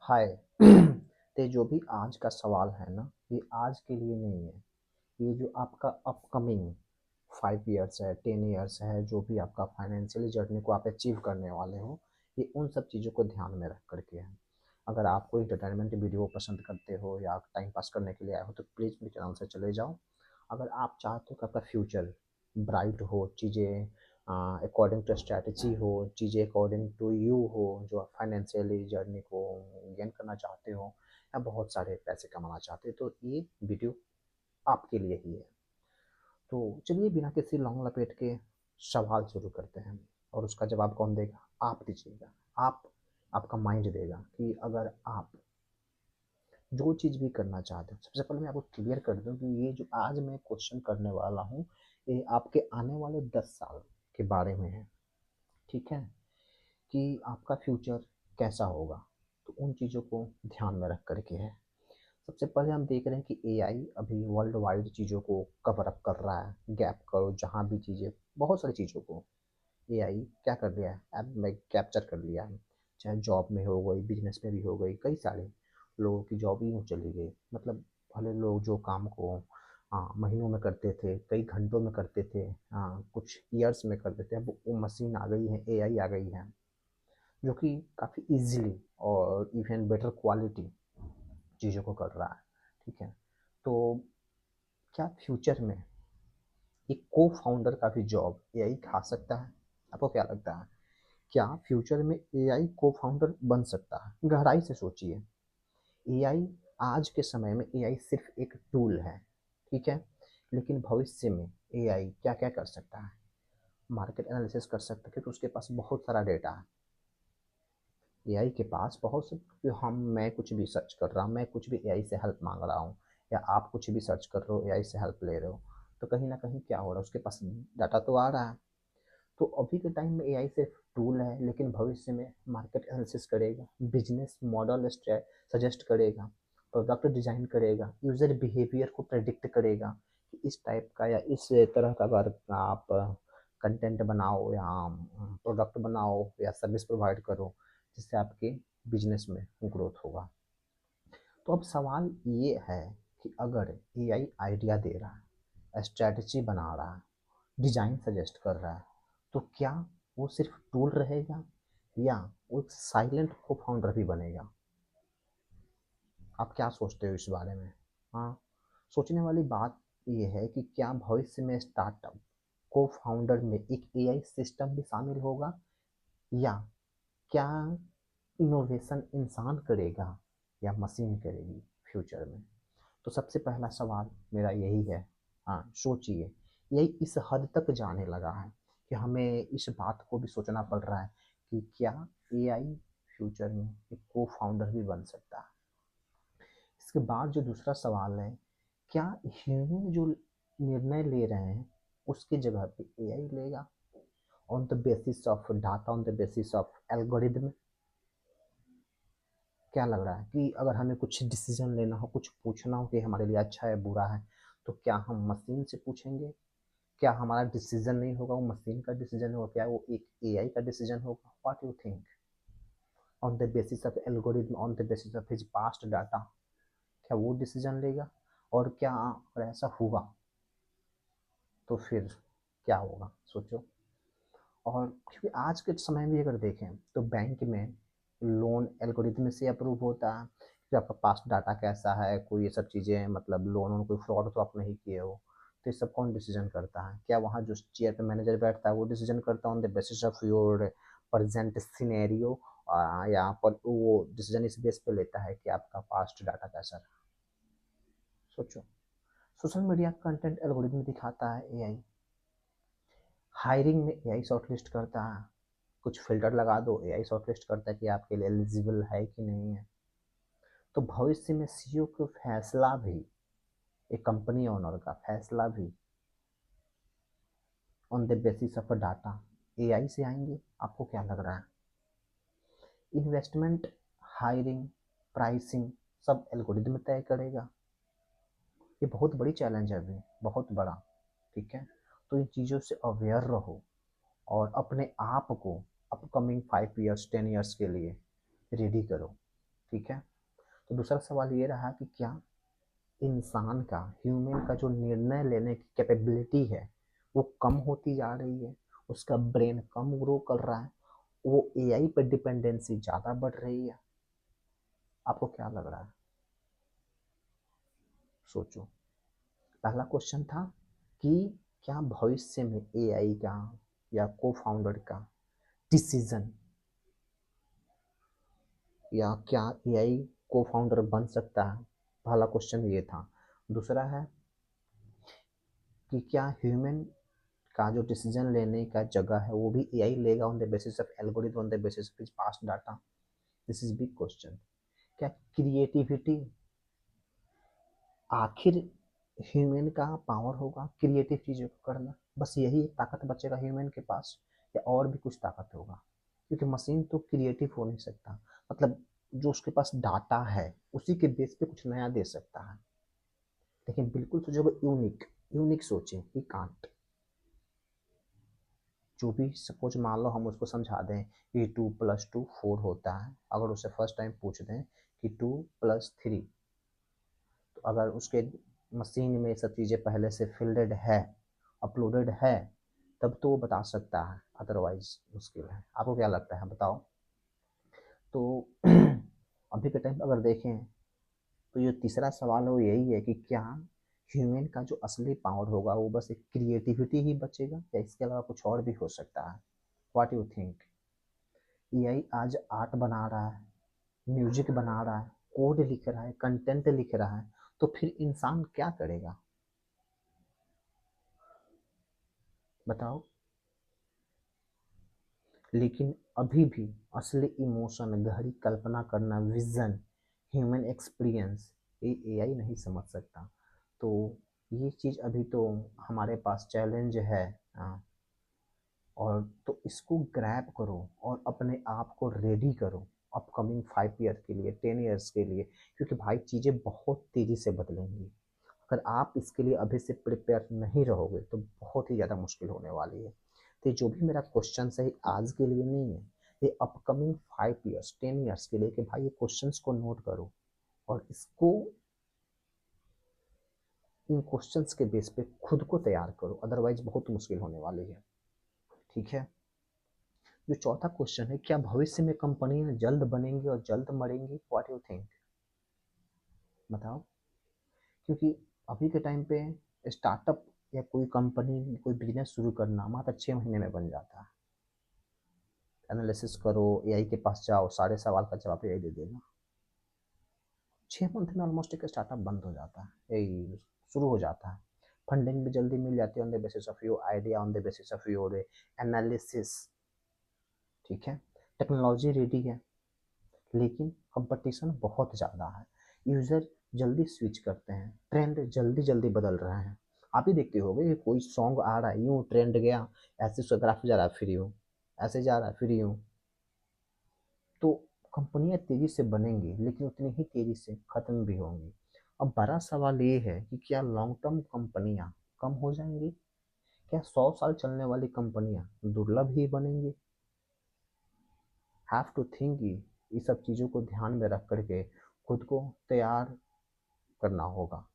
हाय। तो जो भी आज का सवाल है ना, ये आज के लिए नहीं है। ये जो आपका अपकमिंग 5 इयर्स है, 10 इयर्स है, जो भी आपका फाइनेंशियली जर्नी को आप अचीव करने वाले हो, ये उन सब चीज़ों को ध्यान में रख करके है। अगर आप कोई इंटरटेनमेंट वीडियो पसंद करते हो या टाइम पास करने के लिए आए हो तो प्लीज़ मेरे चैनल से चले जाओ। अगर आप चाहते हो कि आपका फ्यूचर ब्राइट हो, चीज़ें अकॉर्डिंग टू स्ट्रैटेजी हो, चीज़ें अकॉर्डिंग टू यू हो, जो आप फाइनेंशियली जर्नी को गेन करना चाहते हो या बहुत सारे पैसे कमाना चाहते हो, तो ये वीडियो आपके लिए ही है। तो चलिए बिना किसी लॉन्ग लपेट के सवाल शुरू करते हैं। और उसका जवाब कौन देगा? आप दीजिएगा। आप आपका माइंड देगा कि अगर आप जो चीज़ भी करना चाहते हो, सबसे पहले मैं आपको क्लियर कर दूं कि ये जो आज मैं क्वेश्चन करने वाला हूँ, ये आपके आने वाले 10 साल के बारे में है। ठीक है? कि आपका फ्यूचर कैसा होगा, तो उन चीज़ों को ध्यान में रख करके है। सबसे पहले हम देख रहे हैं कि एआई अभी वर्ल्ड वाइड चीज़ों को कवर अप कर रहा है। गैप करो जहाँ भी चीज़ें, बहुत सारी चीज़ों को एआई क्या कर लिया है, ऐप में कैप्चर कर लिया है। चाहे जॉब में हो गई, बिजनेस में भी हो गई, कई सारे लोगों की जॉब ही चली गई। मतलब भले लोग जो काम को महीनों में करते थे, कई घंटों में करते थे, कुछ ईयर्स में करते थे, अब वो मशीन आ गई है, एआई आ गई है, जो कि काफ़ी इजीली और इवन बेटर क्वालिटी चीज़ों को कर रहा है। ठीक है? तो क्या फ्यूचर में एक को फाउंडर का भी जॉब एआई खा सकता है? आपको क्या लगता है? क्या फ्यूचर में एआई को फाउंडर बन सकता है? गहराई से सोचिए। एआई आज के समय में एआई सिर्फ एक टूल है। ठीक है? लेकिन भविष्य में एआई क्या क्या कर सकता है? मार्केट एनालिसिस कर सकता है, क्योंकि उसके पास बहुत सारा डेटा है। एआई के पास बहुत से, मैं कुछ भी सर्च कर रहा हूँ, मैं कुछ भी एआई से हेल्प मांग रहा हूँ, या आप कुछ भी सर्च कर रहे हो, एआई से हेल्प ले रहे हो, तो कहीं ना कहीं क्या हो रहा है, उसके पास डाटा तो आ रहा है। तो अभी के टाइम में एआई सिर्फ टूल है, लेकिन भविष्य में मार्केट एनालिसिस करेगा, बिजनेस मॉडल सजेस्ट करेगा, प्रोडक्ट डिजाइन करेगा, यूजर बिहेवियर को प्रेडिक्ट करेगा कि इस टाइप का या इस तरह का अगर आप कंटेंट बनाओ या प्रोडक्ट बनाओ या सर्विस प्रोवाइड करो, जिससे आपके बिजनेस में ग्रोथ होगा। तो अब सवाल ये है कि अगर एआई आइडिया दे रहा है, स्ट्रैटेजी बना रहा है, डिजाइन सजेस्ट कर रहा है, तो क्या वो सिर्फ टूल रहेगा या वो एक साइलेंट को फाउंडर भी बनेगा? आप क्या सोचते हो इस बारे में? हाँ, सोचने वाली बात ये है कि क्या भविष्य में स्टार्टअप को फाउंडर में एक एआई सिस्टम भी शामिल होगा, या क्या इनोवेशन इंसान करेगा या मशीन करेगी फ्यूचर में? तो सबसे पहला सवाल मेरा यही है। हाँ, सोचिए। यही इस हद तक जाने लगा है कि हमें इस बात को भी सोचना पड़ रहा है कि क्या एआई फ्यूचर में एक को फाउंडर भी बन सकता है। इसके बाद जो दूसरा सवाल है, क्या ह्यूमन जो निर्णय ले रहे हैं उसकी जगह पे एआई लेगा, on the basis of data, on the basis of algorithm? क्या लग रहा है कि अगर हमें कुछ डिसीजन लेना हो, कुछ पूछना हो कि हमारे लिए अच्छा है बुरा है, तो क्या हम मशीन से पूछेंगे? क्या हमारा डिसीजन नहीं होगा, वो मशीन का डिसीजन होगा? क्या वो एक एआई का डिसीजन होगा? What you think? On the basis of algorithm, on the basis of his past data, क्या वो डिसीजन लेगा? और क्या अगर ऐसा हुआ तो फिर क्या होगा, सोचो। और क्योंकि आज के समय में अगर देखें तो बैंक में लोन एल्गोरिथम से अप्रूव होता है कि आपका पास्ट डाटा कैसा है, कोई ये सब चीज़ें, मतलब लोन कोई फ्रॉड तो आप नहीं किए हो। तो ये सब कौन डिसीजन करता है? क्या वहाँ जो चेयर पे मैनेजर बैठता है वो डिसीजन करता है on the basis of your present scenario, या पर वो डिसीजन इस बेस पे लेता है कि आपका पास्ट डाटा कैसा रहा? सोचो। सोशल मीडिया कंटेंट एल्गोरिथम दिखाता है एआई, हायरिंग में एआई शॉर्टलिस्ट करता है, कुछ फ़िल्टर लगा दो, एआई शॉर्टलिस्ट करता है कि आपके लिए एलिजिबल है कि नहीं है। तो भविष्य में सीईओ का फैसला भी, एक कंपनी ओनर का फैसला भी on the basis of data AI से आएंगे। आपको क्या लग रहा है? इन्वेस्टमेंट, हायरिंग, प्राइसिंग सब एल्गोरिदम तय करेगा। ये बहुत बड़ी चैलेंज है अभी, बहुत बड़ा। ठीक है? तो इन चीज़ों से अवेयर रहो और अपने आप को अपकमिंग 5 इयर्स 10 इयर्स के लिए रेडी करो। ठीक है। तो दूसरा सवाल ये रहा कि क्या इंसान का, ह्यूमन का जो निर्णय लेने की कैपेबिलिटी है वो कम होती जा रही है, उसका ब्रेन कम ग्रो कर रहा है, वो एआई पर डिपेंडेंसी ज़्यादा बढ़ रही है? आपको क्या लग रहा है? सोचो। पहला क्वेश्चन था कि क्या भविष्य में एआई का या को फाउंडर का डिसीजन, या क्या एआई को फाउंडर बन सकता है? पहला क्वेश्चन ये था। दूसरा है कि क्या ह्यूमन का जो डिसीजन लेने का जगह है वो भी एआई लेगा on the basis of algorithm, on the basis of past data? This is big question. क्या क्रिएटिविटी आखिर ह्यूमन का पावर होगा, क्रिएटिव चीज़ों को करना? बस यही एक ताकत बचेगा ह्यूमन के पास, या और भी कुछ ताकत होगा? क्योंकि मशीन तो क्रिएटिव हो नहीं सकता, मतलब जो उसके पास डाटा है उसी के बेस पे कुछ नया दे सकता है, लेकिन बिल्कुल सोचो यूनिक, यूनिक सोचें, ही कांट। जो भी सपोज मान लो हम उसको समझा दें कि 2+2 4 होता है, अगर उसे फर्स्ट टाइम पूछ दें कि 2+3, तो अगर उसके मशीन में सब चीज़ें पहले से फिल्डेड है, अपलोडेड है, तब तो वो बता सकता है, अदरवाइज मुश्किल है। आपको क्या लगता है, बताओ? तो अभी के टाइम अगर देखें तो ये तीसरा सवाल है वो यही है कि क्या ह्यूमन का जो असली पावर होगा वो बस एक क्रिएटिविटी ही बचेगा, या इसके अलावा कुछ और भी हो सकता है? What you think? एआई आज आर्ट बना रहा है, म्यूजिक बना रहा है, कोड लिख रहा है, कंटेंट लिख रहा है, तो फिर इंसान क्या करेगा, बताओ? लेकिन अभी भी असली इमोशन, गहरी कल्पना करना, विजन, ह्यूमन एक्सपीरियंस, ये एआई नहीं समझ सकता। तो ये चीज़ अभी तो हमारे पास चैलेंज है। और तो इसको ग्रैब करो और अपने आप को रेडी करो अपकमिंग 5 ईयर के लिए, 10 ईयर्स के लिए, क्योंकि भाई चीज़ें बहुत तेज़ी से बदलेंगी। अगर आप इसके लिए अभी से प्रिपेयर नहीं रहोगे तो बहुत ही ज़्यादा मुश्किल होने वाली है। तो जो भी मेरा क्वेश्चन है आज के लिए नहीं है, ये अपकमिंग 5 ईयर्स, 10 ईयर्स के लिए, कि भाई ये क्वेश्चंस को नोट करो और इसको, इन क्वेश्चंस के बेस पे खुद को तैयार करो, अदरवाइज बहुत मुश्किल होने वाली है। ठीक है। जो चौथा क्वेश्चन है, क्या भविष्य में कंपनियां जल्द बनेंगी और जल्द मरेंगी? व्हाट यू थिंक, बताओ? क्योंकि अभी के टाइम पे स्टार्टअप या कोई कंपनी, कोई बिजनेस शुरू करना मात्र 6 महीने में बन जाता है। एनालिसिस करो, एआई के पास जाओ, सारे सवाल का जवाब एआई दे देगा। 6 मंथ में ऑलमोस्ट एक स्टार्टअप बंद हो जाता है, यही शुरू हो जाता है। फंडिंग भी जल्दी मिल जाती है on the basis of your idea, on the basis of your analysis. ठीक है। टेक्नोलॉजी रेडी है, लेकिन कंपटीशन बहुत ज़्यादा है। यूज़र जल्दी स्विच करते हैं, ट्रेंड जल्दी जल्दी बदल रहे हैं। आप ही देखते होगे कि कोई सॉन्ग आ रहा है, यूँ ट्रेंड गया, ऐसे उसका ग्राफ जा रहा है, फिर यूँ ऐसे जा रहा है, फिर यूँ। तो कंपनियां तेज़ी से बनेंगी, लेकिन उतनी ही तेज़ी से ख़त्म भी होंगी। अब बड़ा सवाल ये है कि क्या लॉन्ग टर्म कंपनियां कम हो जाएंगी? क्या 100 साल चलने वाली कंपनियां दुर्लभ ही बनेंगी? हैव टू थिंक, ये सब चीज़ों को ध्यान में रख करके खुद को तैयार करना होगा,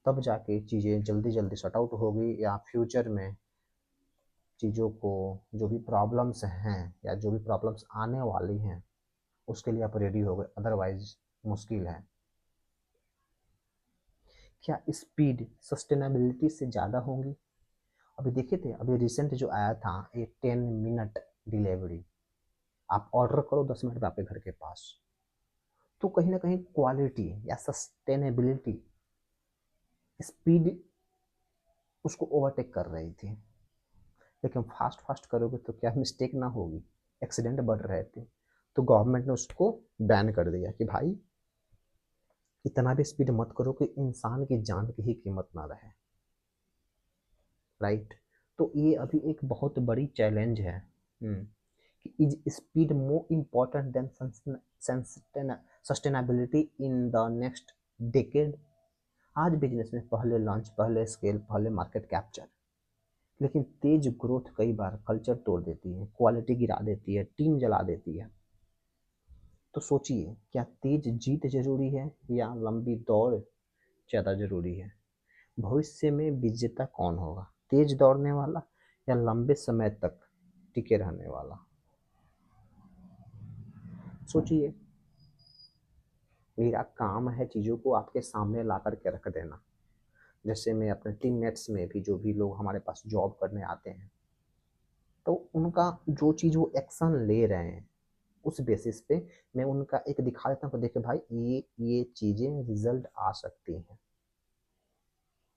तब जाके चीज़ें जल्दी जल्दी सॉर्ट आउट होगी, या फ्यूचर में चीज़ों को, जो भी प्रॉब्लम्स हैं या जो भी प्रॉब्लम्स आने वाली हैं उसके लिए आप रेडी हो गए, अदरवाइज मुश्किल है। क्या स्पीड सस्टेनेबिलिटी से ज़्यादा होंगी? अभी देखे थे, अभी रिसेंट जो आया था, ये 10 मिनट डिलीवरी, आप ऑर्डर करो 10 मिनट में आपके घर के पास। तो कहीं ना कहीं क्वालिटी या सस्टेनेबिलिटी, स्पीड उसको ओवरटेक कर रही थी। लेकिन फास्ट फास्ट करोगे तो क्या मिस्टेक ना होगी, एक्सीडेंट बढ़ रहे थे, तो गवर्नमेंट ने उसको बैन कर दिया कि भाई इतना भी स्पीड मत करो कि इंसान की जान की ही कीमत ना रहे। राइट। तो ये अभी एक बहुत बड़ी चैलेंज है कि is speed more important then sustainability in the next decade? आज बिजनेस में पहले लॉन्च, पहले स्केल, पहले मार्केट कैप्चर, लेकिन तेज ग्रोथ कई बार कल्चर तोड़ देती है, क्वालिटी गिरा देती है, टीम जला देती है। तो सोचिए, क्या तेज जीत जरूरी है या लंबी दौड़ ज़्यादा जरूरी है? भविष्य में विजेता कौन होगा, तेज दौड़ने वाला या लंबे समय तक टिके रहने वाला? सोचिए। मेरा काम है चीज़ों को आपके सामने ला करके रख देना। जैसे मैं अपने टीममेट्स में भी, जो भी लोग हमारे पास जॉब करने आते हैं, तो उनका जो चीज़ वो एक्शन ले रहे हैं, उस बेसिस पे मैं उनका एक दिखा देता हूँ कि देखिए भाई, ये चीज़ें रिजल्ट आ सकती हैं।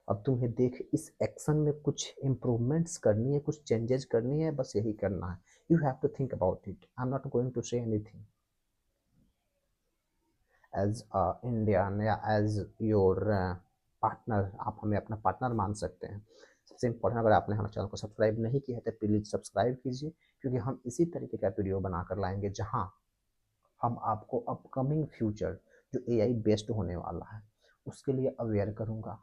अब तुम्हें देख इस एक्शन में कुछ इम्प्रूवमेंट्स करनी है, कुछ चेंजेस करनी है, बस यही करना है। You have to think about it, I am not going to say anything. As Indian या एज योर पार्टनर, आप हमें अपना पार्टनर मान सकते हैं। सबसे इम्पोर्टेंट, अगर आपने हमारे चैनल को सब्सक्राइब नहीं किया है तो प्लीज़ सब्सक्राइब कीजिए, क्योंकि हम इसी तरीके का वीडियो बनाकर लाएंगे जहां हम आपको अपकमिंग फ्यूचर जो एआई बेस्ड होने वाला है उसके लिए अवेयर करूंगा।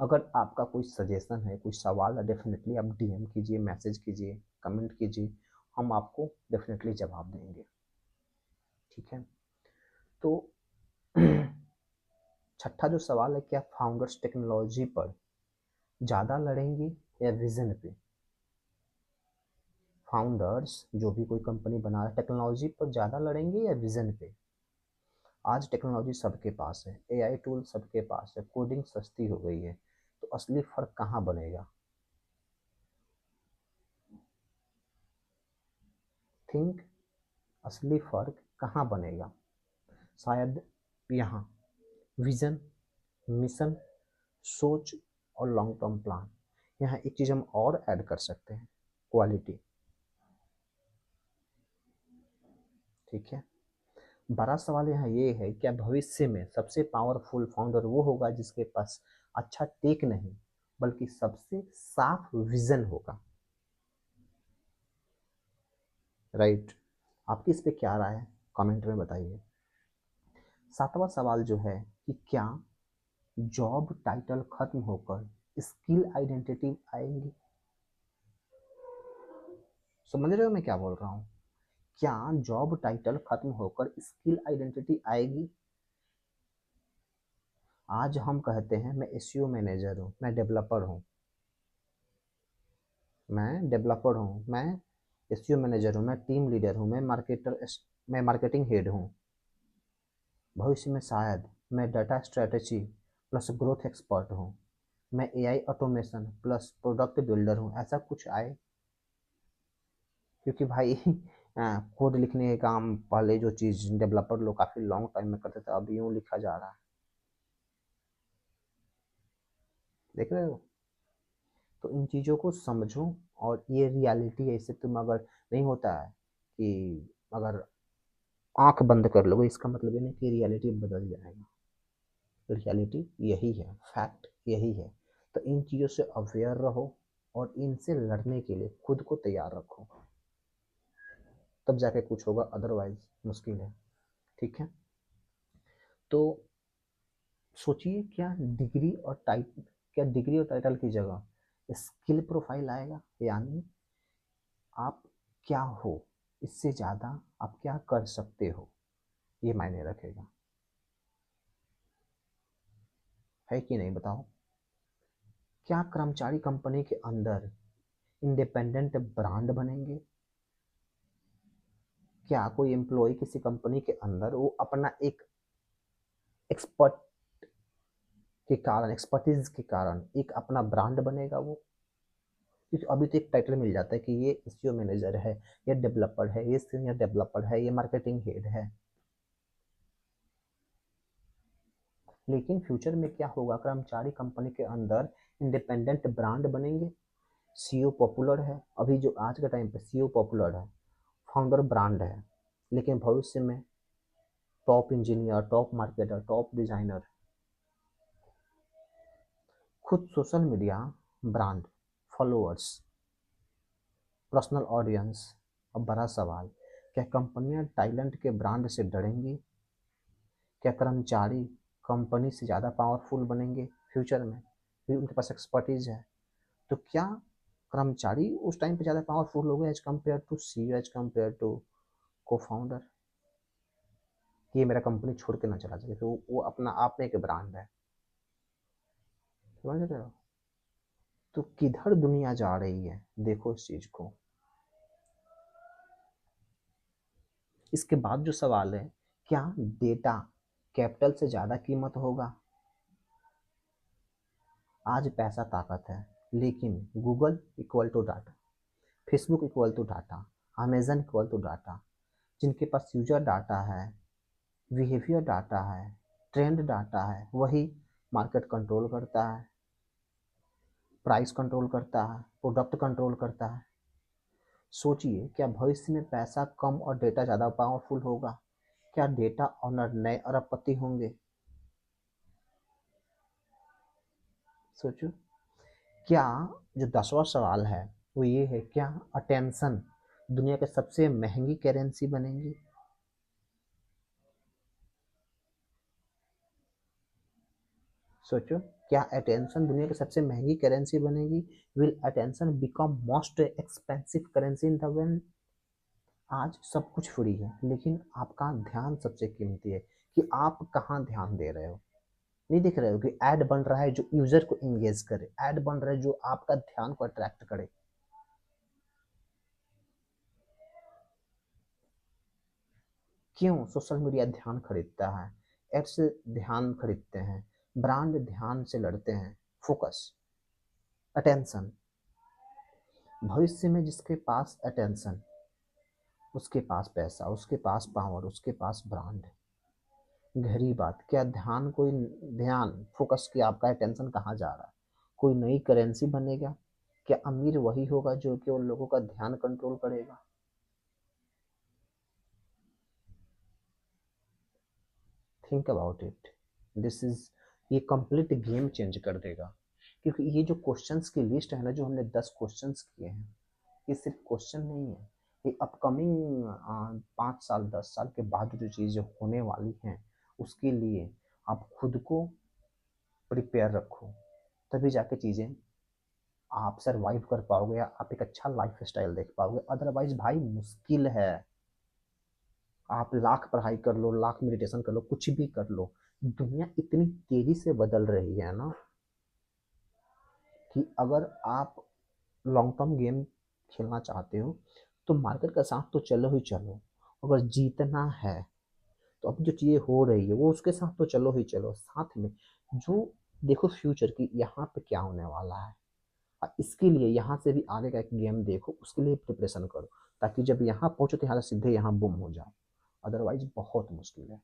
अगर आपका कोई सजेशन है, कोई सवाल है, डेफिनेटली आप डीएम कीजिए, मैसेज कीजिए, कमेंट कीजिए, हम आपको डेफिनेटली जवाब देंगे। ठीक है। तो छठा जो सवाल है, क्या फाउंडर्स टेक्नोलॉजी पर ज़्यादा लड़ेंगे या विजन पे? फाउंडर्स जो भी कोई कंपनी बना रहा है, टेक्नोलॉजी पर ज़्यादा लड़ेंगे या विजन पे? आज टेक्नोलॉजी सबके पास है, एआई टूल सबके पास है, कोडिंग सस्ती हो गई है, तो असली फर्क कहाँ बनेगा? थिंक, असली फर्क कहाँ बनेगा? शायद यहाँ विजन, मिशन, सोच और लॉन्ग टर्म प्लान। यहाँ एक चीज़ हम और ऐड कर सकते हैं, क्वालिटी। ठीक है। बड़ा सवाल यहाँ ये है, क्या भविष्य में सबसे पावरफुल फाउंडर वो होगा जिसके पास अच्छा टेक नहीं बल्कि सबसे साफ विजन होगा? राइट। आपकी इस पे क्या राय है, कमेंट में बताइए। सातवां सवाल जो है कि क्या जॉब टाइटल खत्म होकर स्किल आइडेंटिटी आएंगी? समझ रहे हो मैं क्या बोल रहा हूँ? क्या जॉब टाइटल खत्म होकर स्किल आइडेंटिटी आएगी? आज हम कहते हैं मैं एसईओ मैनेजर हूँ, मैं डेवलपर हूँ, मैं डेवलपर हूँ, मैं एसईओ मैनेजर हूँ, मैं टीम लीडर हूँ, मैं मार्केटर, मैं मार्केटिंग हेड हूँ। भविष्य में शायद मैं data strategy plus growth expert हूँ, मैं AI automation plus product builder हूँ, ऐसा कुछ आए। क्योंकि भाई कोड लिखने के काम पहले जो चीज़ डेवलपर लोग काफ़ी लॉन्ग टाइम में करते थे, अब यूँ लिखा जा रहा है। देख रहे हो? तो इन चीज़ों को समझो, और ये रियलिटी है। इससे तुम, अगर नहीं होता है कि अगर आंख बंद कर लोगे, इसका मतलब ये नहीं कि रियलिटी बदल जाएगा। रियलिटी यही है, फैक्ट यही है। तो इन चीज़ों से अवेयर रहो और इनसे लड़ने के लिए खुद को तैयार रखो, तब जाके कुछ होगा, अदरवाइज मुश्किल है। ठीक है। तो सोचिए, क्या डिग्री और टाइटल की जगह स्किल प्रोफाइल आएगा? यानी आप क्या हो, इससे ज़्यादा आप क्या कर सकते हो, ये मायने रखेगा। है कि नहीं, बताओ? क्या कर्मचारी कंपनी के अंदर इंडिपेंडेंट ब्रांड बनेंगे? क्या कोई एम्प्लॉय किसी कंपनी के अंदर वो अपना एक एक्सपर्ट के कारण, एक्सपर्टीज के कारण एक अपना ब्रांड बनेगा वो? क्योंकि अभी तो एक टाइटल मिल जाता है कि ये एसईओ मैनेजर है, ये डेवलपर है, ये सीनियर डेवलपर है, ये मार्केटिंग हेड है। लेकिन फ्यूचर में क्या होगा, कर्मचारी कंपनी के अंदर इंडिपेंडेंट ब्रांड बनेंगे। सीईओ पॉपुलर है, अभी जो आज के टाइम पे सीईओ पॉपुलर है, फाउंडर ब्रांड है, लेकिन भविष्य में top engineer, top marketer, top designer, खुद social media brand, followers, personal audience. अब बड़ा सवाल, क्या कंपनियां टैलेंट के ब्रांड से डरेंगी? क्या कर्मचारी कंपनी से ज़्यादा पावरफुल बनेंगे फ्यूचर में, क्योंकि उनके पास एक्सपर्टीज है? तो क्या कर्मचारी उस टाइम पे ज़्यादा पावरफुल हो गए as compare to CEO, as compare to cofounder, ये मेरा कंपनी छोड़ के ना चला जाए, तो वो अपना आप में एक ब्रांड है। समझ रहे हो? तो किधर दुनिया जा रही है, देखो इस चीज को। इसके बाद जो सवाल है, क्या डेटा कैपिटल से ज्यादा कीमत होगा? आज पैसा ताकत है, लेकिन Google equal to data, Facebook equal to data, Amazon equal to data. जिनके पास यूजर डाटा है, बिहेवियर डाटा है, ट्रेंड डाटा है, वही मार्केट कंट्रोल करता है, प्राइस कंट्रोल करता है, प्रोडक्ट कंट्रोल करता है। सोचिए, क्या भविष्य में पैसा कम और डेटा ज़्यादा पावरफुल होगा? क्या डेटा ऑनर नए अरबपति होंगे? सोचो। क्या, जो 10वां सवाल है वो ये है, क्या अटेंशन दुनिया की सबसे महंगी करेंसी बनेगी? सोचो, क्या अटेंशन दुनिया की सबसे महंगी करेंसी बनेगी? Will attention become most expensive currency in the world? आज सब कुछ फ्री है, लेकिन आपका ध्यान सबसे कीमती है, कि आप कहाँ ध्यान दे रहे हो। नहीं दिख रहे हो कि ऐड बन रहा है जो यूजर को एंगेज करे, ऐड बन रहा है जो आपका ध्यान को अट्रैक्ट करे। क्यों सोशल मीडिया ध्यान खरीदता है? एड्स ध्यान खरीदते हैं, ब्रांड ध्यान से लड़ते हैं। Focus, attention. भविष्य में जिसके पास अटेंशन, उसके पास पैसा, उसके पास पावर, उसके पास ब्रांड। गहरी बात, क्या ध्यान कोई, ध्यान फोकस की आपका अटेंशन कहाँ जा रहा है? कोई नई करेंसी बनेगा? क्या अमीर वही होगा जो कि उन लोगों का ध्यान कंट्रोल करेगा? Think about it. This is, ये कंप्लीट गेम चेंज कर देगा। क्योंकि ये जो क्वेश्चंस की लिस्ट है ना, जो हमने 10 क्वेश्चंस किए हैं, ये सिर्फ क्वेश्चन नहीं है। ये अपकमिंग 5 साल 10 साल के बाद जो चीज़ें होने वाली हैं, उसके लिए आप खुद को प्रिपेयर रखो, तभी जाके चीज़ें आप सरवाइव कर पाओगे, या आप एक अच्छा लाइफ स्टाइल देख पाओगे। अदरवाइज भाई मुश्किल है। आप लाख पढ़ाई कर लो, लाख मेडिटेशन कर लो, कुछ भी कर लो, दुनिया इतनी तेजी से बदल रही है ना, कि अगर आप लॉन्ग टर्म गेम खेलना चाहते हो, तो मार्केट के साथ तो चलो ही चलो। अगर जीतना है, तो अब जो चीज़ें हो रही है वो उसके साथ तो चलो ही चलो, साथ में जो देखो फ्यूचर की यहाँ पे क्या होने वाला है, और इसके लिए यहाँ से भी आगे का एक गेम देखो, उसके लिए प्रिपरेशन करो, ताकि जब यहाँ पहुँचो तो यहाँ से सीधे यहाँ बुम हो जाओ। अदरवाइज बहुत मुश्किल है,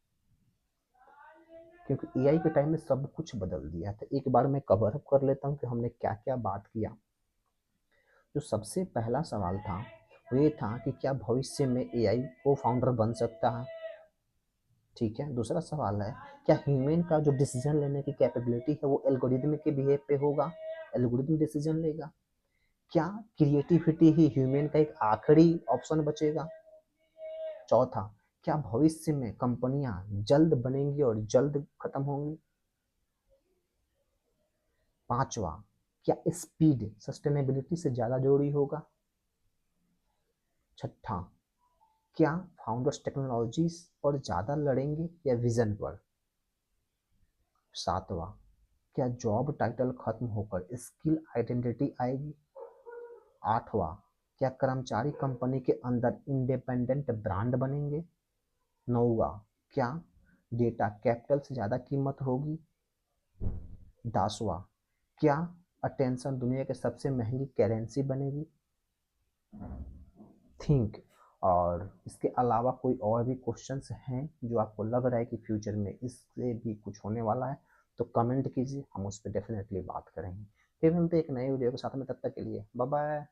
क्योंकि एआई के टाइम में सब कुछ बदल दिया है। तो एक बार मैं कवर अप कर लेता हूँ कि हमने क्या क्या बात किया। जो सबसे पहला सवाल था वो ये था कि क्या भविष्य में एआई को फाउंडर बन सकता है? ठीक है। दूसरा सवाल है, क्या ह्यूमन का जो डिसीजन लेने की कैपेबिलिटी है वो एल्गोरिदम के बिहेव पे होगा? एल्गोरिदम डिसीजन लेगा? क्या क्रिएटिविटी ही ह्यूमन का एक आखिरी ऑप्शन बचेगा? चौथा, क्या भविष्य में कंपनियां जल्द बनेंगी और जल्द खत्म होंगी? पांचवा, क्या स्पीड सस्टेनेबिलिटी से ज्यादा जरूरी होगा? छठा, क्या फाउंडर्स टेक्नोलॉजी पर ज्यादा लड़ेंगे या विजन पर? सातवां, क्या जॉब टाइटल खत्म होकर स्किल आइडेंटिटी आएगी? आठवां, क्या कर्मचारी कंपनी के अंदर इंडिपेंडेंट ब्रांड बनेंगे? नौवां, क्या डेटा कैपिटल से ज़्यादा कीमत होगी? 10वां, क्या अटेंशन दुनिया की सबसे महंगी करेंसी बनेगी? थिंक। और इसके अलावा कोई और भी क्वेश्चंस हैं जो आपको लग रहा है कि फ्यूचर में इससे भी कुछ होने वाला है, तो कमेंट कीजिए, हम उस पर डेफिनेटली बात करेंगे। फिर मिलते हैं एक नए वीडियो के साथ में, तब तक के लिए बाय बाय।